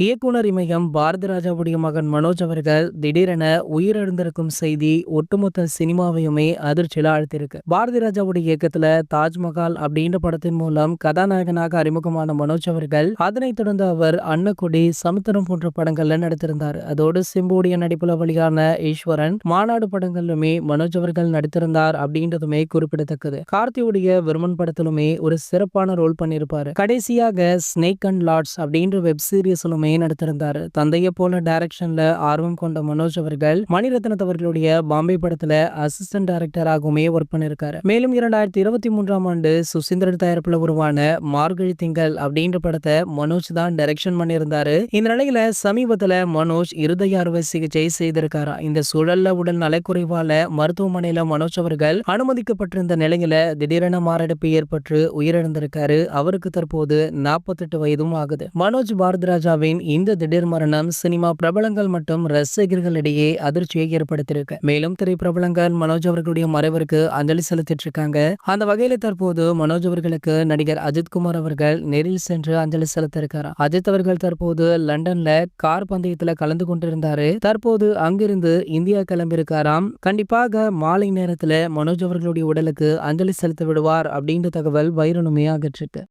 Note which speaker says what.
Speaker 1: இயக்குனர் இமயம் பாரதிராஜாவுடைய மகன் மனோஜ் அவர்கள் திடீரென உயிரிழந்திருக்கும் செய்தி ஒட்டுமொத்த சினிமாவையுமே அதிர்ச்சியில ஆழ்த்திருக்கு. பாரதிராஜாவுடைய இயக்கத்துல தாஜ்மஹால் அப்படின்ற படத்தின் மூலம் கதாநாயகனாக அறிமுகமான மனோஜ் அவர்கள் அதனைத் தொடர்ந்து அவர் அன்னக்குடி, சமுத்திரம் போன்ற படங்கள்ல நடித்திருந்தார். அதோடு சிம்புடைய நடிப்புல வெளியான ஈஸ்வரன், மாநாடு படங்களிலுமே மனோஜ் அவர்கள் நடித்திருந்தார் அப்படின்றதுமே குறிப்பிடத்தக்கது. கார்த்தியுடைய விருமன் படத்திலுமே ஒரு சிறப்பான ரோல் பண்ணியிருப்பாரு. கடைசியாக ஸ்னேக் அண்ட் லார்ட்ஸ் அப்படின்ற வெப் சீரிஸ்லுமே நடித்திருந்தாரு. தந்தையை போல டைரக்ஷன்ல ஆர்வம் கொண்ட மனோஜ் அவர்கள் மணிரத்னத் அவர்களுடைய பாம்பே படத்துல அசிஸ்டன்ட் டைரக்டராகவுமே ஒர்க் பண்ணிருக்காரு. மேலும் 2023ஆம் ஆண்டு சுசீந்திரன் தயாரிப்புல உருவான மார்கழி திங்கள் அப்படின்ற படத்தை மனோஜ் தான் டைரக்ஷன் பண்ணியிருந்தாரு. இந்த நிலையில சமீபத்துல மனோஜ் இருதய அறுவை சிகிச்சை செய்திருக்காரா. இந்த சூழல்ல உடல் நலக்குறைவால மருத்துவமனையில மனோஜ் அவர்கள் அனுமதிக்கப்பட்டிருந்த நிலையில திடீரென மாரடைப்பு ஏற்பட்டு உயிரிழந்திருக்காரு. அவருக்கு தற்போது 48 வயதும் ஆகுது. மனோஜ் பாரதிராஜாவின் இந்த திடீர் மரணம் சினிமா பிரபலங்கள் மற்றும் ரசிகர்களிடையே அதிர்ச்சியை ஏற்படுத்தியிருக்கு. மேலும் திரைப்பிரபலங்கள் மனோஜ் அவர்களுடைய மறைவிற்கு அஞ்சலி செலுத்திட்டு இருக்காங்க. அந்த வகையில தற்போது மனோஜ் அவர்களுக்கு நடிகர் அஜித் குமார் அவர்கள் நேரில் சென்று அஞ்சலி செலுத்த இருக்காரு. அஜித் அவர்கள் தற்போது லண்டன்ல கார் பந்தயத்துல கலந்து கொண்டிருந்தாரு. தற்போது அங்கிருந்து இந்தியா கிளம்பியிருக்காராம். கண்டிப்பாக மாலை நேரத்துல மனோஜ் அவர்களுடைய உடலுக்கு அஞ்சலி செலுத்த விடுவார் அப்படின்ற தகவல் வைரலுமே ஆகிட்டு இருக்கு.